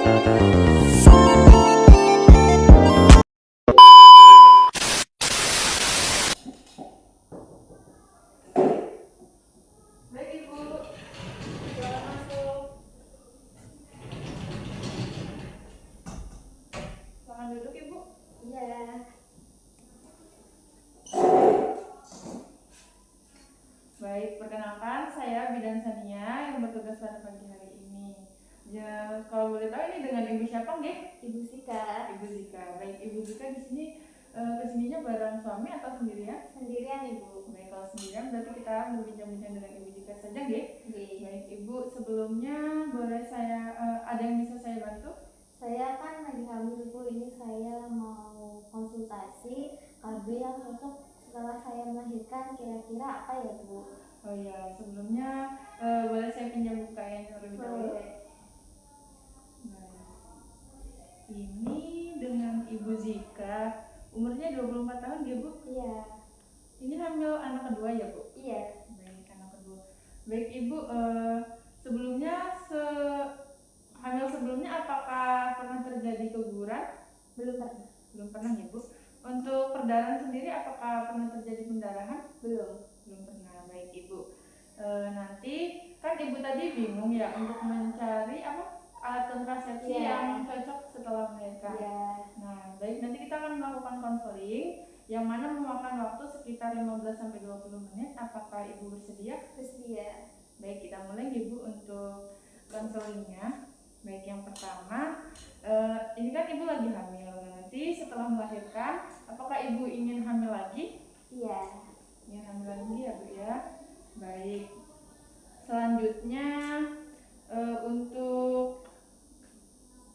Baik Ibu, silakan masuk. Silakan duduk Ibu. Iya. Baik, perkenalkan saya Bidan Sania yang bertugas pada pagi hari ini. Ya, kalau boleh tahu ini dengan Ibu siapa nggih? Ibu Sika. Ibu Zika. Baik, Ibu Zika di sini kesininya bareng suami atau sendirian? Sendirian Ibu. Baik, kalau sendirian berarti kita berbincang-bincang dengan Ibu Zika saja nggih? Nggih. Baik, Ibu sebelumnya boleh saya ada yang bisa saya bantu? Saya kan lagi hamil Ibu, ini saya mau konsultasi KB yang cocok setelah saya melahirkan, kira-kira apa ya Bu? Oh ya, sebelumnya boleh saya pinjam bukain terlebih dahulu? Boleh. Nah, ini dengan Ibu Zika, umurnya 24 tahun ya Bu? Iya. Ini hamil anak kedua ya Bu? Iya. Baik, anak kedua. Baik Ibu, sebelumnya hamil sebelumnya apakah pernah terjadi keguguran? Belum pernah. Belum pernah ya Bu. Untuk perdarahan sendiri apakah pernah terjadi pendarahan? Belum. Belum pernah. Baik Ibu. Nanti kan Ibu tadi bingung ya untuk mencari alat kontrasepsi yang cocok setelah melahirkan. Iya. Nah, baik, nanti kita akan melakukan konseling yang mana memakan waktu sekitar 15-20 menit. Apakah Ibu bersedia? Bersedia. Baik, kita mulai Ibu untuk konselingnya. Baik, yang pertama, ini kan Ibu lagi hamil. Nanti setelah melahirkan, apakah Ibu ingin hamil lagi? Iya. Ingin hamil lagi ya Bu ya. Baik. Selanjutnya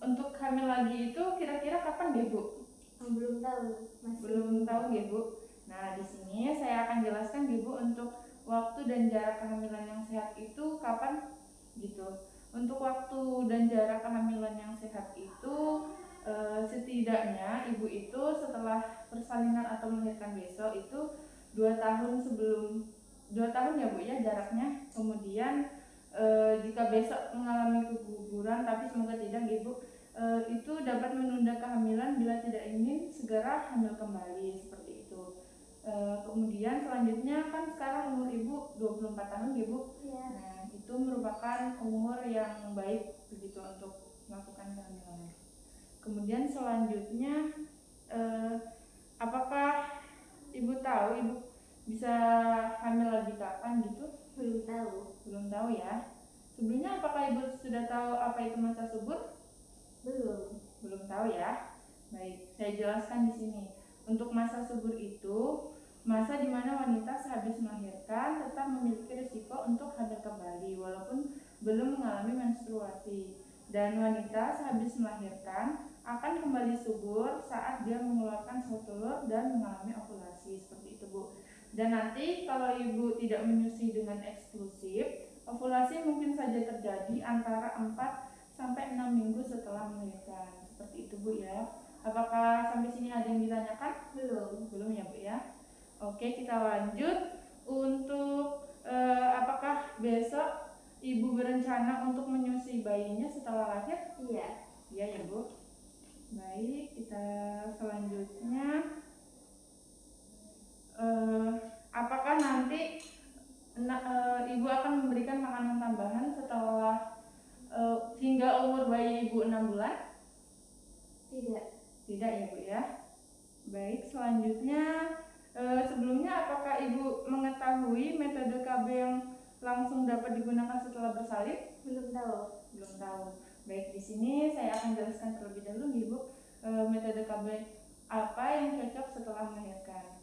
untuk hamil lagi itu kira-kira kapan ya Bu? Belum tahu. Masih Belum tahu ya Bu. Nah, di sini saya akan jelaskan ya Bu untuk waktu dan jarak kehamilan yang sehat itu kapan gitu. Untuk waktu dan jarak kehamilan yang sehat itu setidaknya Ibu itu setelah persalinan atau melahirkan besok itu 2 tahun sebelum 2 tahun ya Bu ya jaraknya. Kemudian jika besok mengalami keguguran, tapi semoga tidak Ibu, itu dapat menunda kehamilan bila tidak ingin segera hamil kembali seperti itu. Kemudian selanjutnya kan sekarang umur Ibu 24 tahun ya Bu. Iya. Nah, itu merupakan umur yang baik begitu untuk melakukan kehamilan. Kemudian selanjutnya apakah Ibu tahu Ibu bisa hamil lagi kapan gitu? Belum tahu. Belum tahu ya. Sebelumnya apakah Ibu sudah tahu apa itu masa subur? Belum. Belum tahu ya. Baik, saya jelaskan di sini. Untuk masa subur itu masa di mana wanita sehabis melahirkan tetap memiliki risiko untuk hamil kembali walaupun belum mengalami menstruasi. Dan wanita sehabis melahirkan akan kembali subur saat dia mengeluarkan sel telur dan mengalami ovulasi seperti itu Bu. Dan nanti kalau Ibu tidak menyusui dengan eksklusif, ovulasi mungkin saja terjadi antara 4-6 minggu setelah melahirkan. Seperti itu Bu ya. Apakah sampai sini ada yang ditanyakan? Belum. Belum ya Bu ya. Oke, kita lanjut. Untuk apakah besok Ibu berencana untuk menyusui bayinya setelah lahir? Iya. Iya ya Bu. Baik, kita selanjutnya apakah nanti Ibu akan memberikan makanan tambahan setelah hingga umur bayi Ibu 6 bulan? Tidak. Tidak ya Bu ya. Baik, selanjutnya sebelumnya apakah Ibu mengetahui metode KB yang langsung dapat digunakan setelah bersalin? Belum tahu. Belum tahu. Baik, di sini saya akan jelaskan terlebih dahulu Ibu metode KB apa yang cocok setelah melahirkan.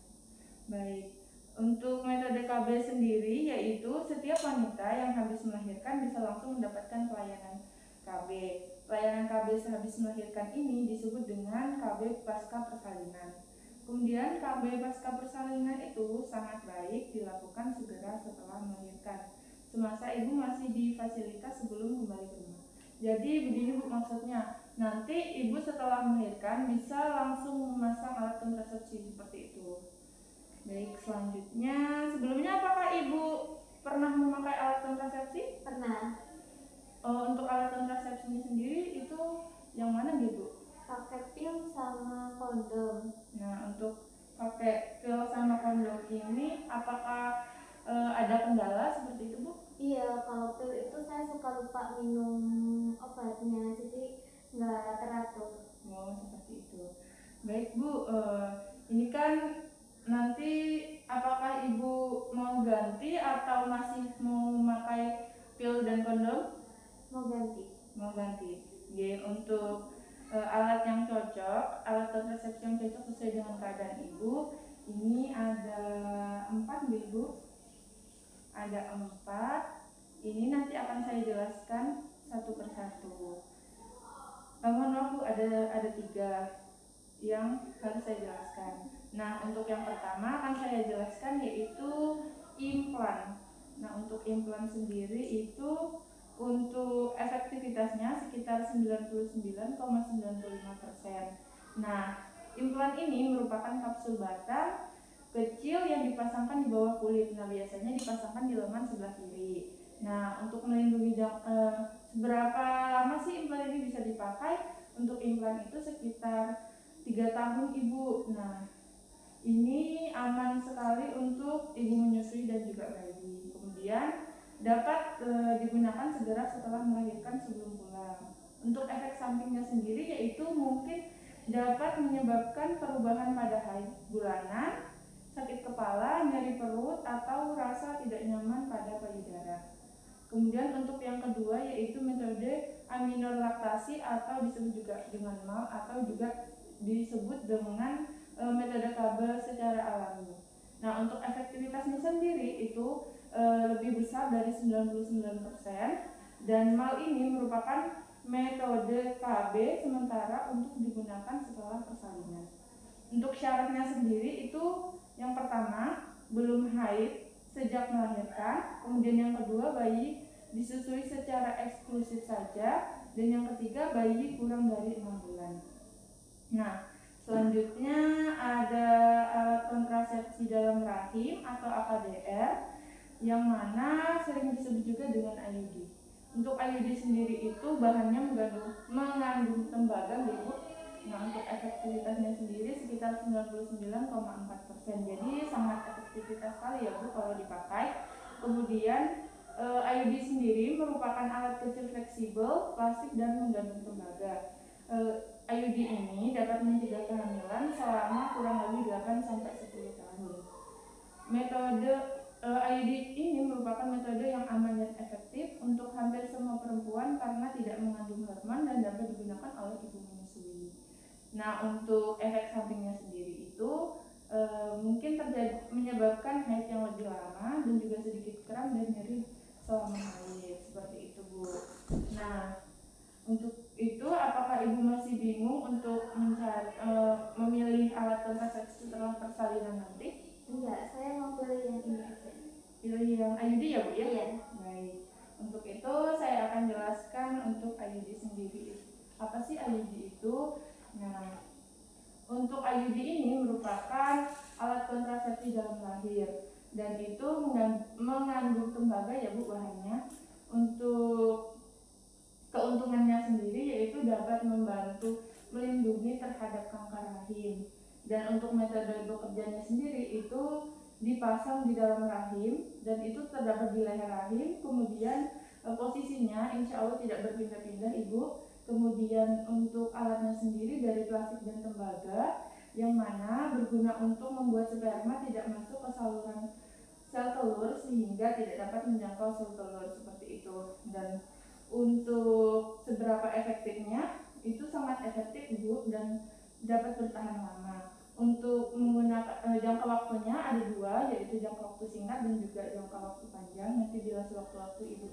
Baik, untuk metode KB sendiri yaitu setiap wanita yang habis melahirkan bisa langsung mendapatkan pelayanan KB. Pelayanan KB sehabis melahirkan ini disebut dengan KB pasca persalinan. Kemudian KB pasca persalinan itu sangat baik dilakukan segera setelah melahirkan, semasa ibu masih di fasilitas sebelum kembali ke rumah. Jadi begini Bu maksudnya, nanti ibu setelah melahirkan bisa langsung memasang alat kontrasepsi seperti itu. Baik, selanjutnya sebelumnya apakah ibu pernah memakai alat kontrasepsi? Pernah. Untuk alat kontrasepsinya sendiri itu kondom. Nah, untuk pakai pil sama kondom ini apakah ada kendala seperti itu, Bu? Iya, kalau pil itu saya suka lupa minum obatnya, jadi nggak teratur. Oh, seperti itu. Baik, Bu. Ini kan nanti apakah Ibu mau ganti atau masih mau memakai pil dan kondom? Mau ganti. Mau ganti. Oke, untuk alat yang cocok, alat kontrasepsi yang cocok sesuai dengan keadaan Ibu, ini ada 4, Ibu. Ada 4. Ini nanti akan saya jelaskan satu persatu. Mohon maaf, Bu, ada 3 yang harus saya jelaskan. Nah, untuk yang pertama akan saya jelaskan yaitu implan. Nah, untuk implan sendiri itu untuk efektivitasnya sekitar 99,95%. Nah, implan ini merupakan kapsul batang kecil yang dipasangkan di bawah kulit. Nah, biasanya dipasangkan di lengan sebelah kiri. Nah, untuk melindungi seberapa lama sih implan ini bisa dipakai? Untuk implan itu sekitar 3 tahun, Ibu. Nah, ini aman sekali untuk ibu menyusui dan juga bayi. Kemudian dapat digunakan segera setelah melahirkan sebelum pulang. Untuk efek sampingnya sendiri yaitu mungkin dapat menyebabkan perubahan pada haid bulanan, sakit kepala, nyeri perut, atau rasa tidak nyaman pada payudara. Kemudian untuk yang kedua yaitu metode aminorlaktasi atau disebut juga dengan MAL atau juga disebut dengan metode KB secara alami. Nah, untuk efektivitasnya sendiri itu lebih besar dari 99% dan MAL ini merupakan metode KB sementara untuk digunakan setelah persalinan. Untuk syaratnya sendiri itu yang pertama belum haid sejak melahirkan, kemudian yang kedua bayi disusui secara eksklusif saja, dan yang ketiga bayi kurang dari 6 bulan. Nah, selanjutnya ada alat kontrasepsi dalam rahim atau AKDR yang mana sering disebut juga dengan IUD. Untuk IUD sendiri itu bahannya mengandung tembaga, Bu. Nah, untuk efektivitasnya sendiri sekitar 99,4%. Jadi sangat efektivitas sekali ya, Bu, kalau dipakai. Kemudian IUD sendiri merupakan alat kecil fleksibel, plastik dan mengandung tembaga. IUD ini dapat mencegah kehamilan selama kurang lebih 8-10 tahun. Metode IUD ini merupakan metode yang aman dan efektif untuk hampir semua perempuan karena tidak mengandung hormon dan dapat digunakan oleh ibu menyusui. Nah, untuk efek sampingnya sendiri itu mungkin menyebabkan haid yang lebih lama dan juga sedikit kram dan nyeri selama haid, seperti itu, Bu. Nah, untuk itu apakah ibu masih bingung untuk memilih alat kontrasepsi setelah persalinan nanti? Enggak, saya mau pilih yang ini aja. Pilih yang IUD ya, Bu, ya? Iya. Baik. Untuk itu saya akan jelaskan untuk IUD sendiri. Apa sih IUD itu? Nah, untuk IUD ini merupakan alat kontrasepsi dalam lahir dan itu mengandung tembaga ya, Bu, bahannya. Untuk keuntungannya sendiri yaitu dapat membantu melindungi terhadap kanker rahim. Dan untuk metode bekerjanya sendiri itu dipasang di dalam rahim dan itu terdapat di leher rahim. Kemudian posisinya insya Allah tidak berpindah-pindah, Ibu. Kemudian untuk alatnya sendiri dari plastik dan tembaga yang mana berguna untuk membuat sperma tidak masuk ke saluran sel telur sehingga tidak dapat menjangkau sel telur, seperti itu. Dan untuk seberapa efektifnya itu sangat efektif, Bu, dan dapat bertahan lama. Untuk menggunakan jangka waktunya ada 2, yaitu jangka waktu singkat dan juga jangka waktu panjang. Nanti bila sewaktu-waktu ibu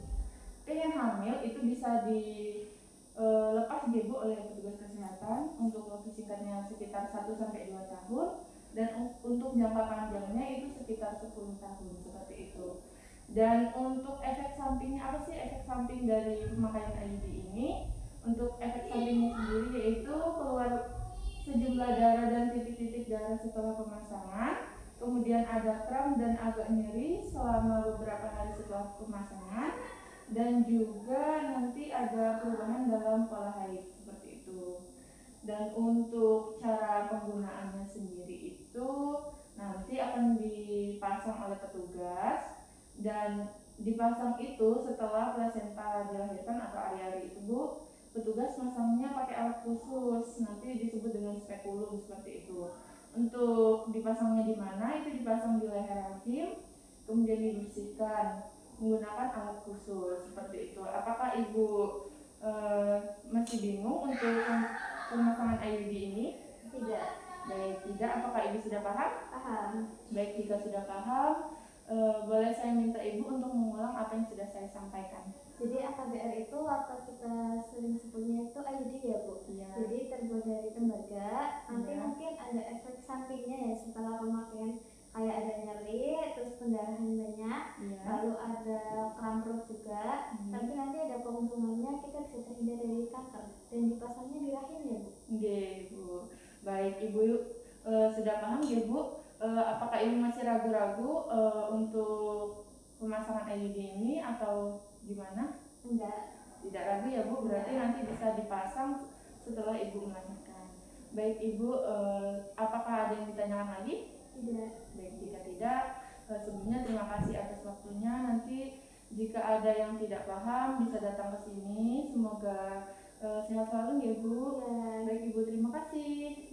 pengen hamil itu bisa dilepas Bu oleh petugas kesehatan. Untuk waktu singkatnya sekitar 1-2 tahun dan untuk jangka panjangnya itu sekitar 10 tahun, seperti itu. Dan untuk efek sampingnya apa sih efek samping dari pemakaian IUD ini? Untuk efek sampingnya sendiri yaitu keluar sejumlah darah dan titik-titik darah setelah pemasangan, kemudian ada kram dan agak nyeri selama beberapa hari setelah pemasangan, dan juga nanti ada perubahan dalam pola haid, seperti itu. Dan untuk cara penggunaannya sendiri itu nanti akan dipasang oleh petugas, dan dipasang itu setelah plasenta dilahirkan atau ari-ari itu Bu. Petugas masangnya pakai alat khusus, nanti disebut dengan spekulum seperti itu. Untuk dipasangnya di mana, itu dipasang di leher rahim, kemudian dibersihkan menggunakan alat khusus seperti itu. Apakah Ibu masih bingung untuk pemasangan IUD ini? Tidak. Baik, tidak. Apakah Ibu sudah paham? Paham. Baik, jika sudah paham, boleh saya minta Ibu untuk mengulang apa yang sudah saya sampaikan. Jadi AKBR itu atau kita sering sebutnya itu IUD ya Bu? Iya. Jadi terbuat dari tembaga, nanti Iya. mungkin ada efek sampingnya ya setelah pemakaian, kayak ada nyeri, terus pendarahan banyak, Iya. lalu ada kram perut juga, tapi nanti ada keuntungannya kita bisa terhindar dari kanker dan dipasangnya di rahim ya Bu? Oke Bu. Baik Ibu, sudah paham ya Bu? Apakah Ibu masih ragu-ragu untuk pemasangan IUD ini atau gimana? Enggak. Tidak ragu ya Bu, berarti nanti bisa dipasang setelah Ibu melahirkan. Baik Ibu, apakah ada yang ditanyakan lagi? Tidak. Baik, jika tidak, sebelumnya terima kasih atas waktunya. Nanti jika ada yang tidak paham bisa datang ke sini. Semoga sehat selalu ya Bu. Ya. Baik Ibu, terima kasih.